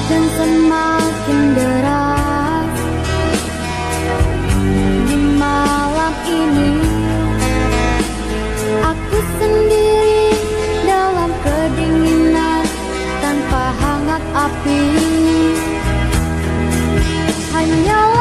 dan semakin deras. Di malam ini aku sendiri dalam kedinginan tanpa hangat api. Hanyalah